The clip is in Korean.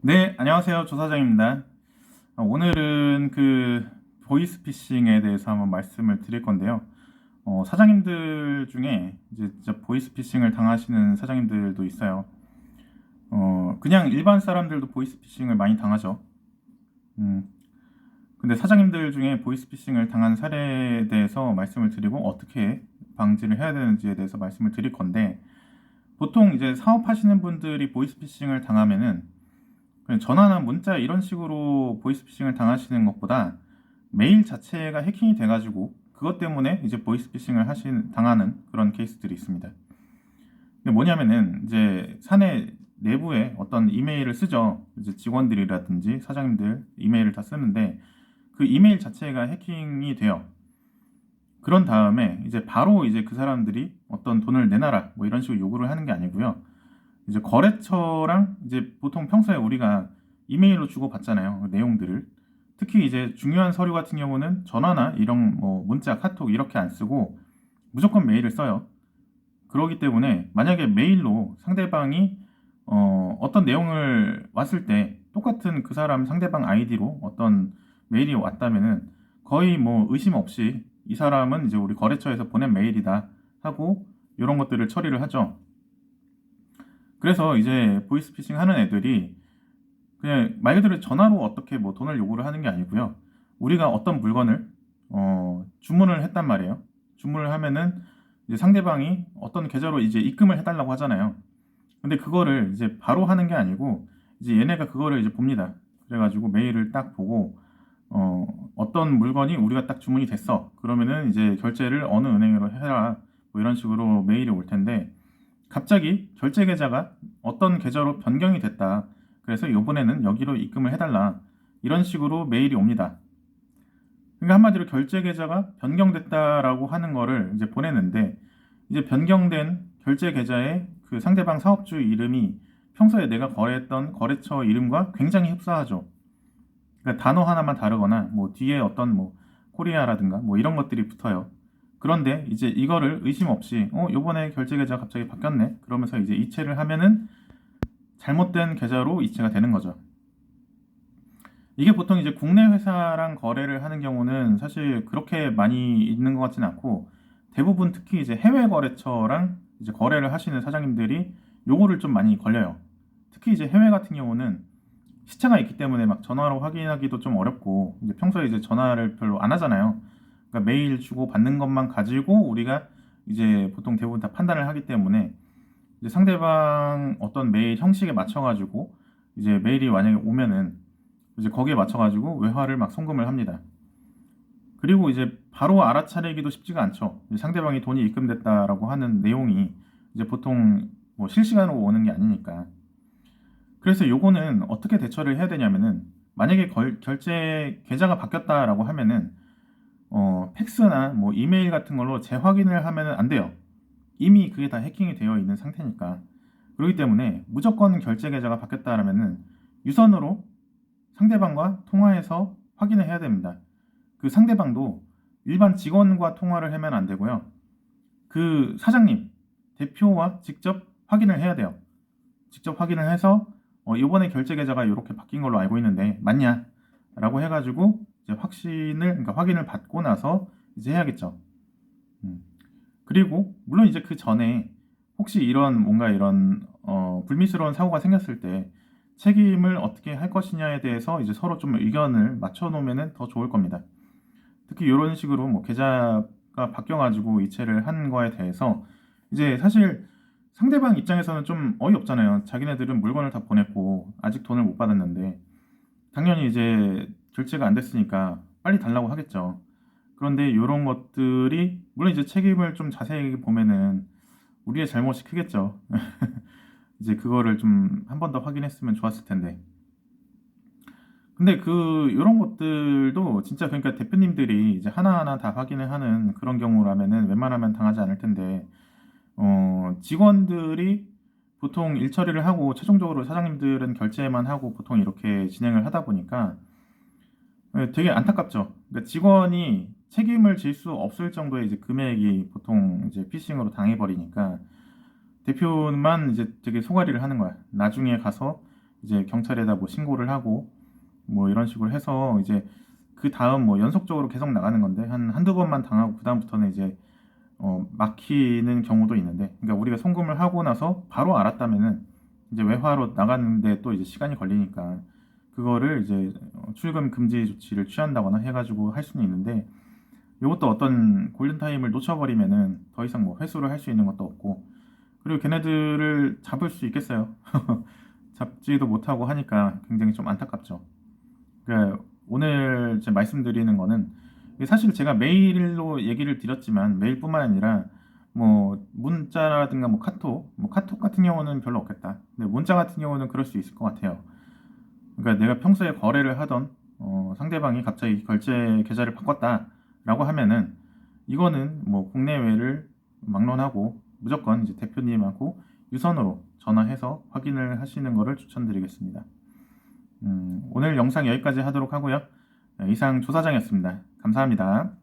네, 안녕하세요. 조 사장입니다. 오늘은 그 보이스피싱에 대해서 한번 말씀을 드릴 건데요. 사장님들 중에 이제 진짜 보이스피싱을 당하시는 사장님들도 있어요. 그냥 일반 사람들도 보이스피싱을 많이 당하죠. 음, 근데 사장님들 중에 보이스피싱을 당한 사례에 대해서 말씀을 드리고 어떻게 방지를 해야 되는지에 대해서 말씀을 드릴 건데, 보통 이제 사업하시는 분들이 보이스피싱을 당하면은 그냥 전화나 문자 이런 식으로 보이스피싱을 당하시는 것보다 메일 자체가 해킹이 돼가지고 그것 때문에 이제 보이스피싱을 당하는 그런 케이스들이 있습니다. 근데 뭐냐면은 이제 사내 내부에 어떤 이메일을 쓰죠. 이제 직원들이라든지 사장님들 이메일을 다 쓰는데 그 이메일 자체가 해킹이 돼요. 그런 다음에 이제 바로 이제 그 사람들이 어떤 돈을 내놔라 뭐 이런 식으로 요구를 하는 게 아니고요. 이제 거래처랑 이제 보통 평소에 우리가 이메일로 주고 받잖아요. 그 내용들을. 특히 이제 중요한 서류 같은 경우는 전화나 이런 뭐 문자, 카톡 이렇게 안 쓰고 무조건 메일을 써요. 그러기 때문에 만약에 메일로 상대방이 어떤 내용을 왔을 때 똑같은 그 사람 상대방 아이디로 어떤 메일이 왔다면은 거의 뭐 의심 없이 이 사람은 이제 우리 거래처에서 보낸 메일이다 하고 이런 것들을 처리를 하죠. 그래서 이제 보이스피싱 하는 애들이 그냥 말 그대로 전화로 어떻게 뭐 돈을 요구를 하는 게 아니고요. 우리가 어떤 물건을 주문을 했단 말이에요. 주문을 하면은 이제 상대방이 어떤 계좌로 이제 입금을 해달라고 하잖아요. 근데 그거를 이제 바로 하는 게 아니고 이제 얘네가 그거를 이제 봅니다. 그래가지고 메일을 딱 보고 어떤 물건이 우리가 딱 주문이 됐어. 그러면은 이제 결제를 어느 은행으로 해라. 뭐 이런 식으로 메일이 올 텐데 갑자기 결제 계좌가 어떤 계좌로 변경이 됐다. 그래서 이번에는 여기로 입금을 해달라. 이런 식으로 메일이 옵니다. 그러니까 한마디로 결제 계좌가 변경됐다라고 하는 거를 이제 보내는데 이제 변경된 결제 계좌에 그 상대방 사업주 이름이 평소에 내가 거래했던 거래처 이름과 굉장히 흡사하죠. 그러니까 단어 하나만 다르거나 뭐 뒤에 어떤 뭐 코리아라든가 뭐 이런 것들이 붙어요. 그런데 이제 이거를 의심 없이 요번에 결제 계좌 갑자기 바뀌었네. 그러면서 이제 이체를 하면은 잘못된 계좌로 이체가 되는 거죠. 이게 보통 이제 국내 회사랑 거래를 하는 경우는 사실 그렇게 많이 있는 것 같지는 않고 대부분 특히 이제 해외 거래처랑 이제 거래를 하시는 사장님들이 요거를 좀 많이 걸려요. 특히 이제 해외 같은 경우는 시차가 있기 때문에 막 전화로 확인하기도 좀 어렵고 이제 평소에 이제 전화를 별로 안 하잖아요. 그러니까 메일 주고 받는 것만 가지고 우리가 이제 보통 대부분 다 판단을 하기 때문에 이제 상대방 어떤 메일 형식에 맞춰가지고 이제 메일이 만약에 오면은 이제 거기에 맞춰가지고 외화를 막 송금을 합니다. 그리고 이제 바로 알아차리기도 쉽지가 않죠. 상대방이 돈이 입금됐다라고 하는 내용이 이제 보통 뭐 실시간으로 오는 게 아니니까. 그래서 요거는 어떻게 대처를 해야 되냐면은 만약에 결제 계좌가 바뀌었다라고 하면은 팩스나 뭐 이메일 같은 걸로 재확인을 하면은 안 돼요. 이미 그게 다 해킹이 되어 있는 상태니까. 그렇기 때문에 무조건 결제 계좌가 바뀌었다라면은 유선으로 상대방과 통화해서 확인을 해야 됩니다. 그 상대방도 일반 직원과 통화를 하면 안 되고요. 그 사장님, 대표와 직접 확인을 해야 돼요. 직접 확인을 해서 이번에 결제 계좌가 이렇게 바뀐 걸로 알고 있는데 맞냐? 라고 해가지고 이제 그러니까 확인을 받고 나서 이제 해야겠죠. 음. 그리고 물론 이제 그 전에 혹시 이런 뭔가 이런 불미스러운 사고가 생겼을 때 책임을 어떻게 할 것이냐에 대해서 이제 서로 좀 의견을 맞춰 놓으면 더 좋을 겁니다. 특히 이런 식으로 뭐 계좌가 바뀌어가지고 이체를 한 거에 대해서 이제 사실 상대방 입장에서는 좀 어이없잖아요. 자기네들은 물건을 다 보냈고 아직 돈을 못 받았는데 당연히 이제 결제가 안 됐으니까 빨리 달라고 하겠죠. 그런데 이런 것들이 물론 이제 책임을 좀 자세히 보면은 우리의 잘못이 크겠죠. 이제 그거를 좀 한 번 더 확인했으면 좋았을 텐데. 근데 그 이런 것들도 진짜 그러니까 대표님들이 이제 하나하나 다 확인을 하는 그런 경우라면은 웬만하면 당하지 않을 텐데 직원들이 보통 일 처리를 하고 최종적으로 사장님들은 결제만 하고 보통 이렇게 진행을 하다 보니까 되게 안타깝죠. 그러니까 직원이 책임을 질 수 없을 정도의 이제 금액이 보통 이제 피싱으로 당해버리니까 대표만 이제 되게 소가리를 하는 거야. 나중에 가서 이제 경찰에다 뭐 신고를 하고 뭐 이런 식으로 해서 이제 그 다음 뭐 연속적으로 계속 나가는 건데 한두 번만 당하고 그 다음부터는 이제 막히는 경우도 있는데, 그러니까 우리가 송금을 하고 나서 바로 알았다면은 이제 외화로 나갔는데 또 이제 시간이 걸리니까 그거를 이제 출금 금지 조치를 취한다거나 해가지고 할 수는 있는데, 이것도 어떤 골든타임을 놓쳐버리면은 더 이상 뭐 회수를 할 수 있는 것도 없고, 그리고 걔네들을 잡을 수 있겠어요? 잡지도 못하고 하니까 굉장히 좀 안타깝죠. 그러니까 오늘 제 말씀드리는 거는, 사실 제가 메일로 얘기를 드렸지만 메일뿐만 아니라 뭐 문자라든가 뭐 카톡 같은 경우는 별로 없겠다. 근데 문자 같은 경우는 그럴 수 있을 것 같아요. 그러니까 내가 평소에 거래를 하던 상대방이 갑자기 결제 계좌를 바꿨다라고 하면은, 이거는 뭐 국내외를 막론하고 무조건 이제 대표님하고 유선으로 전화해서 확인을 하시는 것을 추천드리겠습니다. 오늘 영상 여기까지 하도록 하고요. 이상 조사장이었습니다. 감사합니다.